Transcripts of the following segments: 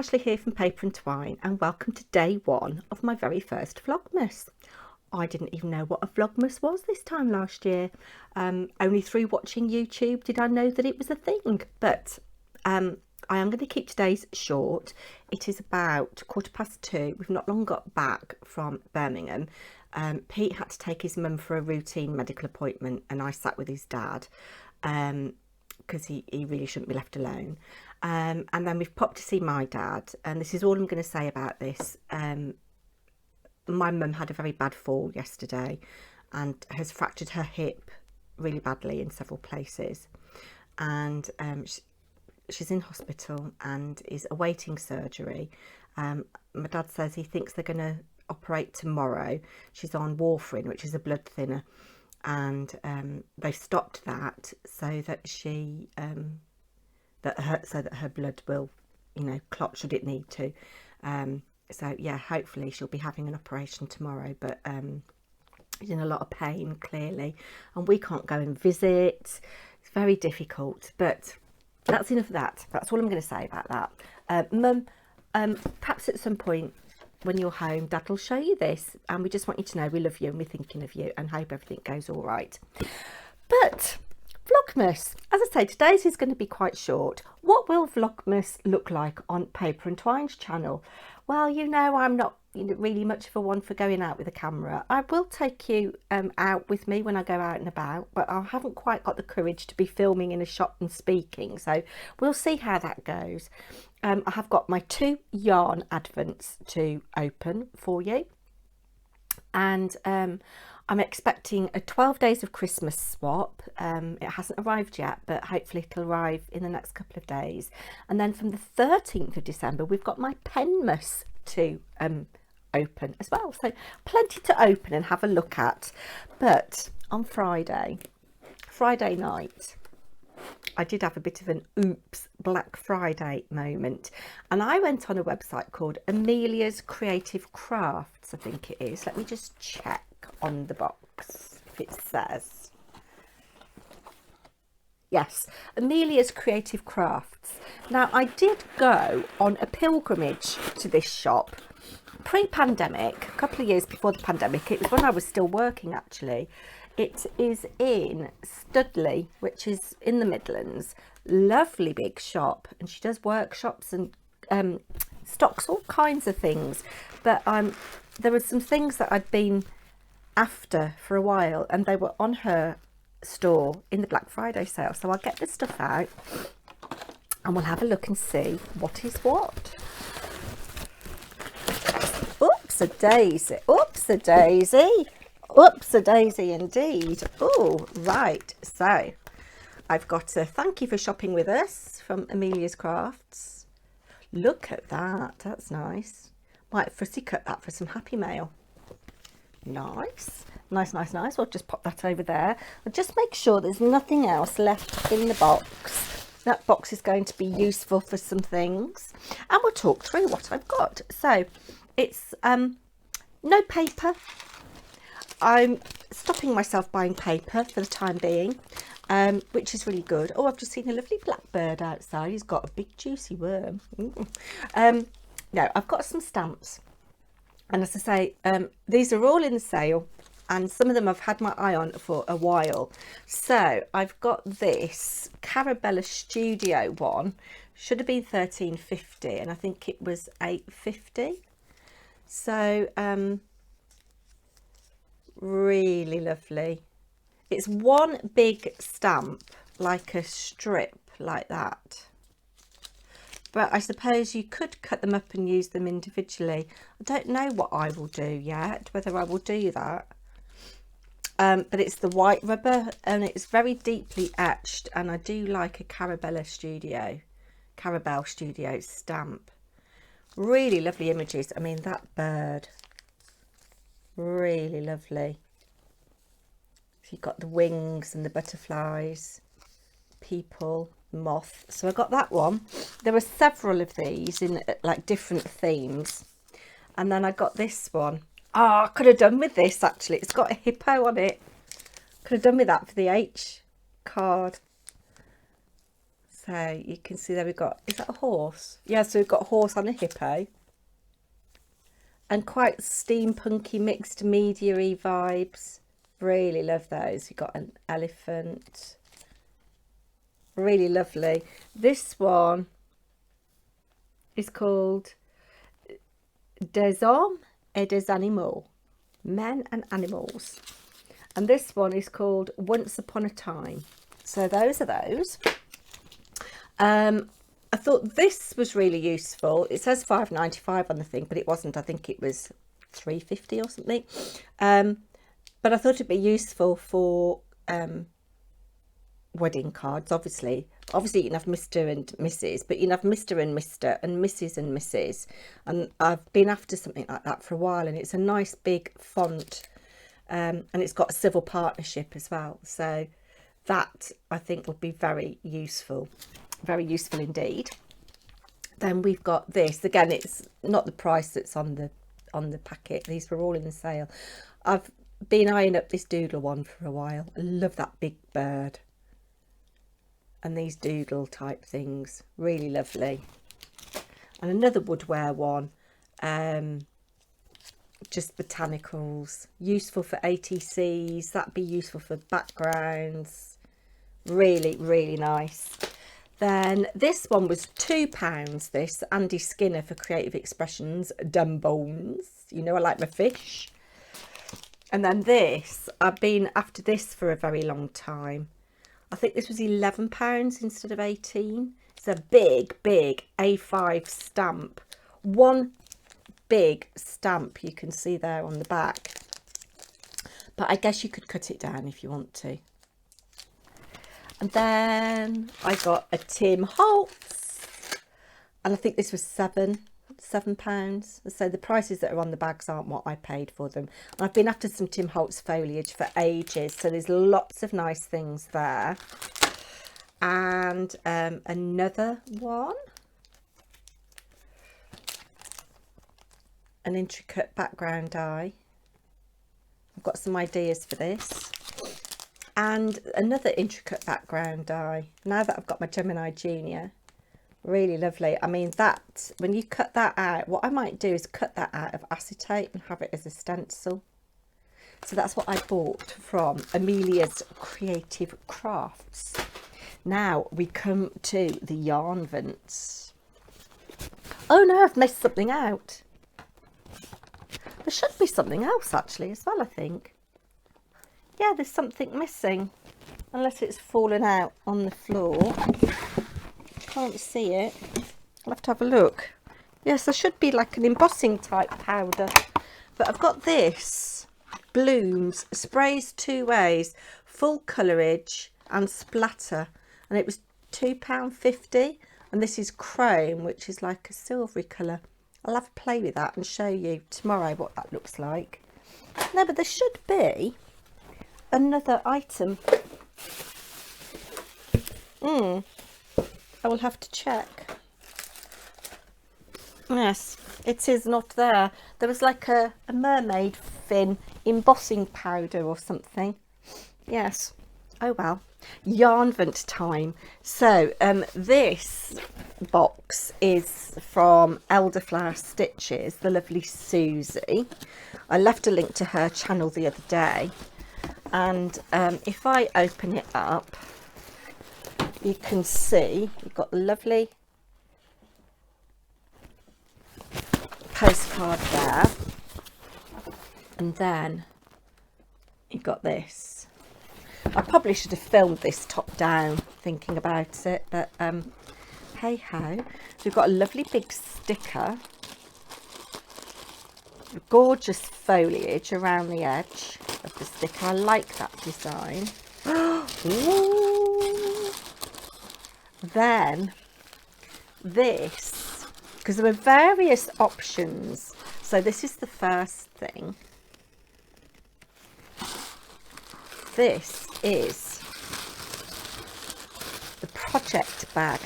Ashley here from Paper&Twine and welcome to day one of my very first vlogmas. I didn't even know what a vlogmas was this time last year. Only through watching YouTube did I know that it was a thing, but I am going to keep today's short. It is about 2:15. We've not long got back from Birmingham. Pete had to take his mum for a routine medical appointment and I sat with his dad because he really shouldn't be left alone. And then we've popped to see my dad, and this is all I'm going to say about this. My mum had a very bad fall yesterday and has fractured her hip really badly in several places, and she's in hospital and is awaiting surgery. My dad says he thinks they're going to operate tomorrow. She's on warfarin, which is a blood thinner, and they've stopped that so that she so that her blood will, clot should it need to. So yeah, hopefully she'll be having an operation tomorrow, but she's in a lot of pain clearly, and we can't go and visit. It's very difficult, but that's enough of that. That's all I'm going to say about that. Mum, perhaps at some point when you're home, Dad will show you this, and we just want you to know we love you and we're thinking of you and hope everything goes all right. But Vlogmas, as I say, today's is going to be quite short. What will Vlogmas look like on Paper&Twine's channel? Well, I'm not really much of a one for going out with a camera. I will take you out with me when I go out and about, but I haven't quite got the courage to be filming in a shop and speaking, so we'll see how that goes. I have got my 2 yarn advents to open for you, and I'm expecting a 12 days of Christmas swap. It hasn't arrived yet, but hopefully it'll arrive in the next couple of days. And then from the 13th of December, we've got my Penmas to open as well. So plenty to open and have a look at. But on Friday night, I did have a bit of an oops Black Friday moment, and I went on a website called Amelia's Creative Crafts, I think it is. Let me just check on the box if it says. Yes, Amelia's Creative Crafts. Now, I did go on a pilgrimage to this shop pre-pandemic, a couple of years before the pandemic. It was when I was still working, actually. It is in Studley, which is in the Midlands. Lovely big shop, and she does workshops and stocks all kinds of things. But there were some things that I'd been after for a while, and they were on her store in the Black Friday sale. So I'll get the stuff out and we'll have a look and see what is what. Oops a daisy, oops a daisy, oops a daisy indeed. Oh, right, so I've got a thank you for shopping with us from Amelia's Crafts. Look at that, that's nice. Might fussy cut that for some Happy Mail. Nice. We'll just pop that over there and just make sure there's nothing else left in the box. That box is going to be useful for some things, and we'll talk through what I've got. So it's no paper. I'm stopping myself buying paper for the time being, which is really good. Oh, I've just seen a lovely blackbird outside. He's got a big juicy worm. No, I've got some stamps. And as I say, these are all in the sale, and some of them I've had my eye on for a while. So I've got this Carabella Studio one. Should have been £13.50, and I think it was £8.50. So really lovely. It's one big stamp, like a strip like that. But I suppose you could cut them up and use them individually. I don't know what I will do yet, whether I will do that. But it's the white rubber, and it's very deeply etched, and I do like a Carabella Studio stamp. Really lovely images. I mean, that bird, really lovely. So you've got the wings and the butterflies, people, moth. So I got that one. There are several of these in like different themes, and then I got this one. I could have done with this actually. It's got a hippo on it. Could have done with that for the H card. So you can see there we've got, is that a horse? Yeah, so we've got a horse and a hippo. And quite steampunky mixed media-y vibes. Really love those. You've got an elephant. Really lovely. This one is called Des Hommes et des Animaux. Men and Animals. And this one is called Once Upon a Time. So those are those. I thought this was really useful. It says £5.95 on the thing, but it wasn't. I think it was £3.50 or something. But I thought it'd be useful for wedding cards. Obviously you can have Mr. and Mrs., but you can have Mr. and Mr. and Mrs. and Mrs. And I've been after something like that for a while, and it's a nice big font, and it's got a civil partnership as well. So that I think will be very useful indeed. Then we've got this again. It's not the price that's on the packet. These were all in the sale. I've been eyeing up this doodle one for a while. I love that big bird and these doodle type things, really lovely. And another woodware one, just botanicals, useful for ATCs. That'd be useful for backgrounds. Really, really nice. Then this one was £2. This Andy Skinner for Creative Expressions, Dumb Bones. You know I like my fish. And then this, I've been after this for a very long time. I think this was £11 instead of 18. It's a big A5 stamp. One big stamp you can see there on the back. But I guess you could cut it down if you want to. And then I got a Tim Holtz, and I think this was £7. So the prices that are on the bags aren't what I paid for them. And I've been after some Tim Holtz foliage for ages, so there's lots of nice things there. And another one, an intricate background die. I've got some ideas for this. And another intricate background die. Now that I've got my Gemini Junior, really lovely. I mean, that, when you cut that out, what I might do is cut that out of acetate and have it as a stencil. So that's what I bought from Amelia's Creative Crafts. Now we come to the yarn vents. Oh no, I've missed something out. There should be something else actually as well, I think. Yeah, there's something missing, unless it's fallen out on the floor. Can't see it. I'll have to have a look. Yes, there should be like an embossing type powder, but I've got this Blooms sprays 2 ways, full colourage and splatter, and it was £2.50, and this is chrome, which is like a silvery colour. I'll have a play with that and show you tomorrow what that looks like. No, but there should be another item. I will have to check. Yes, it is not there. There was like a mermaid fin embossing powder or something. Yes. Oh well. Yarn vent time. So this box is from Elderflower Stitches, the lovely Susie. I left a link to her channel the other day. And if I open it up, you can see you've got the lovely postcard there, and then you've got this. I probably should have filmed this top down thinking about it, but hey ho. So we've got a lovely big sticker, gorgeous foliage around the edge of the sticker. I like that design. Ooh. Then this, because there were various options, so this is the first thing. This is the project bag.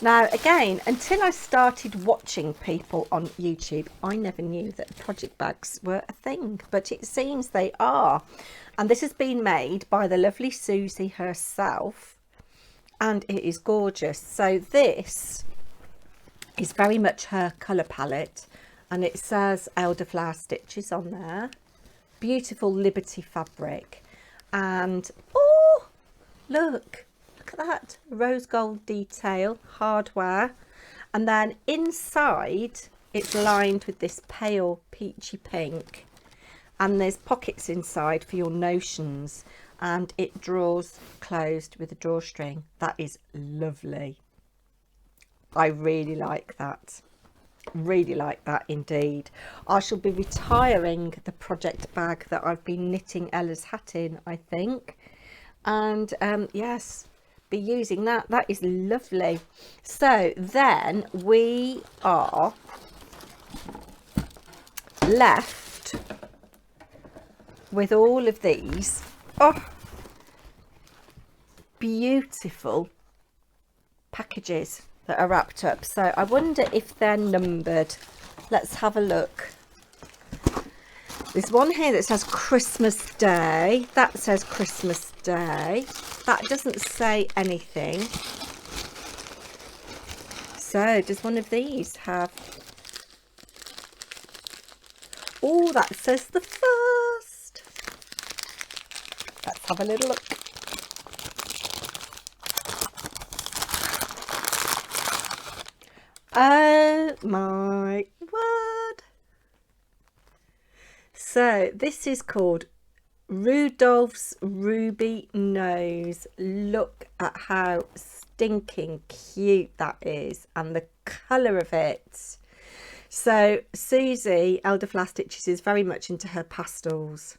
Now again, until I started watching people on YouTube, I never knew that project bags were a thing, but it seems they are. And this has been made by the lovely Susie herself. and it is gorgeous. So this is very much her colour palette, and it says elderflower stitches on there. Beautiful Liberty fabric, and oh, look at that rose gold detail hardware, and then inside it's lined with this pale peachy pink, and there's pockets inside for your notions, and it draws closed with a drawstring. That is lovely. I really like that. Really like that indeed. I shall be retiring the project bag that I've been knitting Ella's hat in, I think, and yes, be using that. That is lovely. So then we are left with all of these beautiful packages that are wrapped up. So I wonder if they're numbered. Let's have a look. There's one here that says Christmas Day. That says Christmas Day. That doesn't say anything. So does one of these have... Oh, that says the 1st. Let's have a little look. Oh my word. So this is called Rudolph's Ruby Nose. Look at how stinking cute that is, and the colour of it. So Susie Elderflower Stitches is very much into her pastels,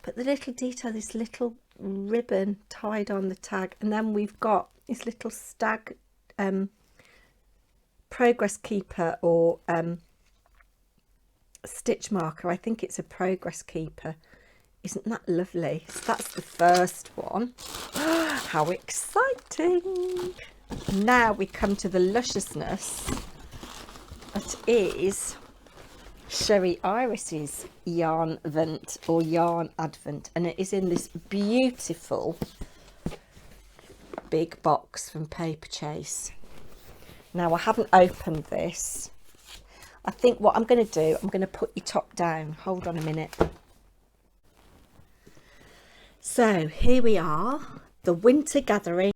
but the little detail, this little ribbon tied on the tag, and then we've got this little stag progress keeper, or stitch marker. I think it's a progress keeper. Isn't that lovely? So that's the first one. How exciting. Now we come to the lusciousness that is Sherry Iris's yarn vent, or yarn advent, and it is in this beautiful big box from Paper Chase. Now I haven't opened this. I think what I'm going to do, I'm going to put your top down. Hold on a minute. So here we are, the winter gathering